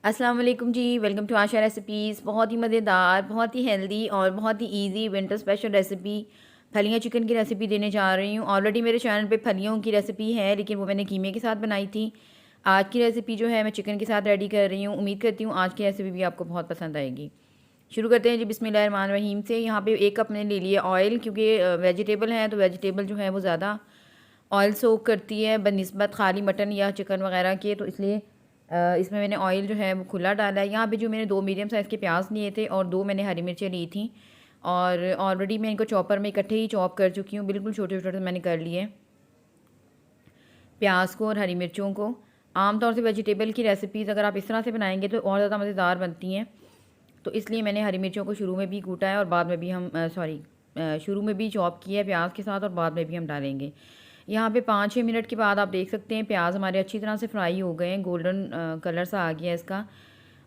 अस्सलाम वालेकुम जी। Welcome to Asha recipes. बहुत ही मज़ेदार, बहुत ही हेल्दी और बहुत ही इजी विंटर स्पेशल रेसिपी फलियाँ चिकन की रेसिपी देने जा रही हूँ। ऑलरेडी मेरे चैनल पे फलियों की रेसिपी है, लेकिन वो मैंने कीमे के साथ बनाई थी। आज की रेसिपी जो है मैं चिकन के साथ रेडी कर रही हूँ। उम्मीद करती हूँ आज की रेसिपी भी आपको बहुत पसंद आएगी। शुरू करते हैं जी बिस्मिल्लाहिर्रहमानिर्रहीम से। यहाँ पे 1 कप मैंने ले लिया ऑयल, क्योंकि वेजिटेबल है तो वेजिटेबल जो है वो ज़्यादा ऑयल सोक करती है बनिस्बत खाली मटन या चिकन वगैरह के, तो इसलिए इसमें मैंने ऑयल जो है वो खुला डाला है। यहाँ पे जो मैंने 2 मीडियम साइज़ के प्याज लिए थे और 2 मैंने हरी मिर्चें ली थी, और ऑलरेडी मैं इनको चॉपर में इकट्ठे ही चॉप कर चुकी हूँ। बिल्कुल छोटे छोटे मैंने कर लिए प्याज को और हरी मिर्चों को। आमतौर से वेजिटेबल की रेसिपीज़ अगर आप इस तरह से बनाएंगे तो और ज़्यादा मज़ेदार बनती हैं, तो इसलिए मैंने हरी मिर्चों को शुरू में भी कूटा है और बाद में भी हम शुरू में भी चॉप किया है प्याज के साथ और बाद में भी हम डालेंगे। यहाँ पे 5-6 मिनट के बाद आप देख सकते हैं प्याज हमारे अच्छी तरह से फ्राई हो गए हैं, गोल्डन कलर सा आ गया है इसका।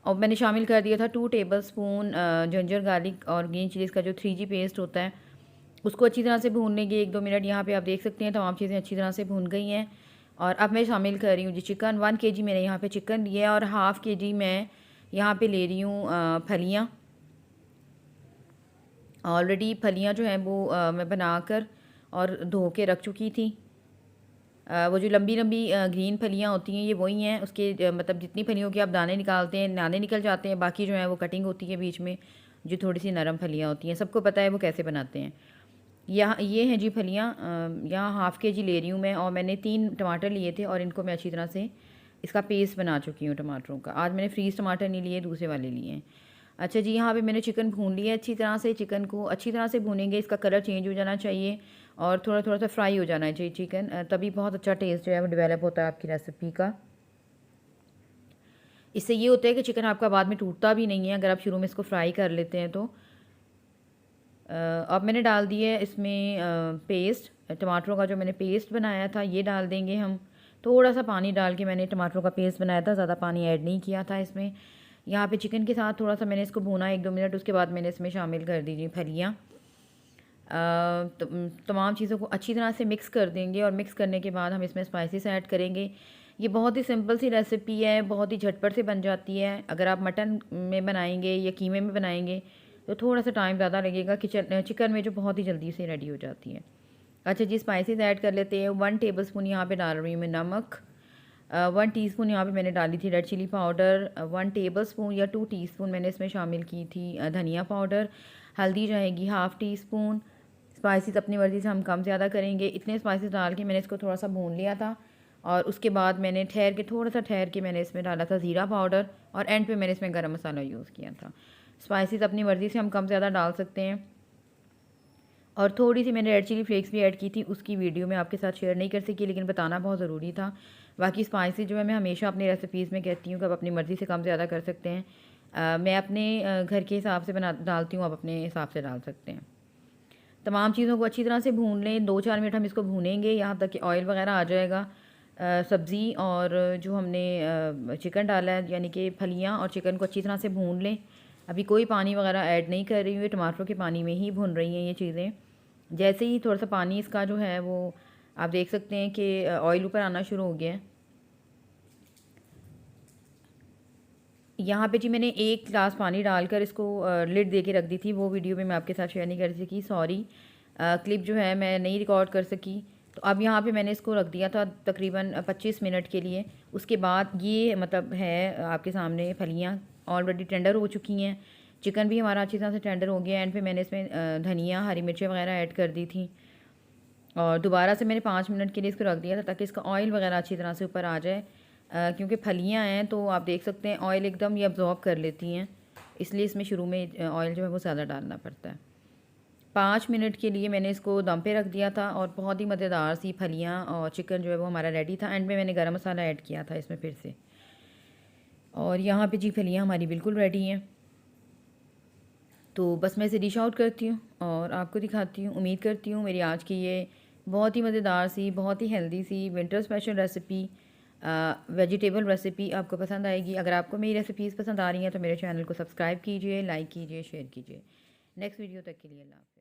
और मैंने शामिल कर दिया था 2 टेबलस्पून जिंजर गार्लिक और ग्रीन चिलीज़ का जो 3G पेस्ट होता है, उसको अच्छी तरह से भून लेंगे 1-2 मिनट। यहाँ पे आप देख सकते हैं तमाम चीज़ें अच्छी तरह से भून गई हैं। और अब मैं शामिल कर रही हूँ जी चिकन। 1 kg मैंने यहाँ पे चिकन लिया है और हाफ़ kg मैं यहाँ पे ले रही हूँ फलियाँ। ऑलरेडी फलियाँ जो हैं वो मैं बनाकर और धो के रख चुकी थी। वो जो लंबी लंबी ग्रीन फलियाँ होती हैं ये वही हैं। उसके मतलब जितनी फलियों के आप दाने निकालते हैं दाने निकल जाते हैं, बाकी जो है वो कटिंग होती है बीच में, जो थोड़ी सी नरम फलियाँ होती हैं। सबको पता है वो कैसे बनाते हैं। यहाँ ये हैं जी फलियाँ। यहाँ हाफ़ kg ले रही हूँ मैं, और मैंने 3 टमाटर लिए थे और इनको मैं अच्छी तरह से इसका पेस्ट बना चुकी हूँ टमाटरों का। आज मैंने फ्रीज़ टमाटर नहीं लिए, दूसरे वाले लिए हैं। अच्छा जी, यहाँ पे मैंने चिकन भून लिया है अच्छी तरह से। चिकन को अच्छी तरह से भूनेंगे, इसका कलर चेंज हो जाना चाहिए और थोड़ा थोड़ा सा फ्राई हो जाना चाहिए चिकन, तभी बहुत अच्छा टेस्ट जो है वो डेवलप होता है आपकी रेसिपी का। इससे ये होता है कि चिकन आपका बाद में टूटता भी नहीं है अगर आप शुरू में इसको फ्राई कर लेते हैं तो। अब मैंने डाल दिया है इसमें पेस्ट टमाटरों का, जो मैंने पेस्ट बनाया था ये डाल देंगे हम। थोड़ा सा पानी डाल के मैंने टमाटरों का पेस्ट बनाया था, ज़्यादा पानी ऐड नहीं किया था इसमें। यहाँ पे चिकन के साथ थोड़ा सा मैंने इसको भूना 1-2 मिनट, उसके बाद मैंने इसमें शामिल कर दीजिए फलियाँ। तमाम चीज़ों को अच्छी तरह से मिक्स कर देंगे और मिक्स करने के बाद हम इसमें स्पाइसेस ऐड करेंगे। ये बहुत ही सिंपल सी रेसिपी है, बहुत ही झटपट से बन जाती है। अगर आप मटन में बनाएंगे या कीमे में बनाएंगे तो थोड़ा सा टाइम ज़्यादा लगेगा, चिकन में जो बहुत ही जल्दी से रेडी हो जाती है। अच्छा जी, स्पाइसेस ऐड कर लेते हैं। 1 टेबलस्पून यहाँ पे डाल रही हूँ मैं नमक। 1 टीस्पून यहाँ पे मैंने डाली थी रेड चिली पाउडर। 1 टेबलस्पून या 2 टीस्पून मैंने इसमें शामिल की थी धनिया पाउडर। हल्दी जाएगी हाफ़ टी स्पून। स्पाइसेस अपनी मर्ज़ी से हम कम ज़्यादा करेंगे। इतने स्पाइसेस डाल के मैंने इसको थोड़ा सा भून लिया था, और उसके बाद मैंने थोड़ा सा ठहर के मैंने इसमें डाला था ज़ीरा पाउडर, और एंड पे मैंने इसमें गरम मसाला यूज़ किया था। स्पाइसेस अपनी मर्ज़ी से हम कम ज़्यादा डाल सकते हैं। और थोड़ी सी मैंने रेड चिली फ्लेक्स भी ऐड की थी, उसकी वीडियो मैं आपके साथ शेयर नहीं कर सकी, लेकिन बताना बहुत ज़रूरी था। बाकी स्पाइसेस जो है मैं हमेशा अपनी रेसिपीज़ में कहती हूँ कि आप अपनी मर्ज़ी से कम ज़्यादा कर सकते हैं। मैं अपने घर के हिसाब से डालती हूँ, आप अपने हिसाब से डाल सकते हैं। तमाम चीज़ों को अच्छी तरह से भून लें। 2-4 मिनट हम इसको भूनेंगे यहाँ तक कि ऑयल वगैरह आ जाएगा। सब्ज़ी और जो हमने चिकन डाला है यानी कि फलियाँ और चिकन को अच्छी तरह से भून लें। अभी कोई पानी वगैरह ऐड नहीं कर रही हूँ, टमाटरों के पानी में ही भून रही हैं ये चीज़ें। जैसे ही थोड़ा सा पानी इसका जो है वो आप देख सकते हैं कि ऑयल ऊपर आना शुरू हो गया है। यहाँ पे जी मैंने 1 गिलास पानी डालकर इसको लिड दे के रख दी थी। वो वीडियो में मैं आपके साथ शेयर नहीं कर सकी, सॉरी। क्लिप जो है मैं नहीं रिकॉर्ड कर सकी। तो अब यहाँ पे मैंने इसको रख दिया था तकरीबन 25 मिनट के लिए। उसके बाद ये मतलब है आपके सामने फलियाँ ऑलरेडी टेंडर हो चुकी हैं। चिकन भी हमारा अच्छी तरह से टेंडर हो गया। एंड पे मैंने इसमें धनिया हरी मिर्चें वगैरह ऐड कर दी थी, और दोबारा से मैंने 5 मिनट के लिए इसको रख दिया था ताकि इसका ऑयल वगैरह अच्छी तरह से ऊपर आ जाए। क्योंकि फलियाँ हैं तो आप देख सकते हैं ऑयल एकदम ये अब्जॉर्ब कर लेती हैं, इसलिए इसमें शुरू में ऑयल जो है वो ज़्यादा डालना पड़ता है। 5 मिनट के लिए मैंने इसको दम पे रख दिया था, और बहुत ही मज़ेदार सी फलियाँ और चिकन जो है वो हमारा रेडी था। एंड में मैंने गरम मसाला ऐड किया था इसमें फिर से, और यहाँ पे जी फलियाँ हमारी बिल्कुल रेडी हैं। तो बस मैं इसे डिश आउट करती हूँ और आपको दिखाती हूँ। उम्मीद करती हूँ मेरी आज की ये बहुत ही मज़ेदार सी, बहुत ही हेल्दी सी winter special recipe, vegetable recipe आपको पसंद आएगी। अगर आपको मेरी रेसिपीज़ पसंद आ रही हैं तो मेरे चैनल को सब्सक्राइब कीजिए, लाइक कीजिए, शेयर कीजिए। नेक्स्ट वीडियो तक के लिए अल्लाह हाफ़िज़।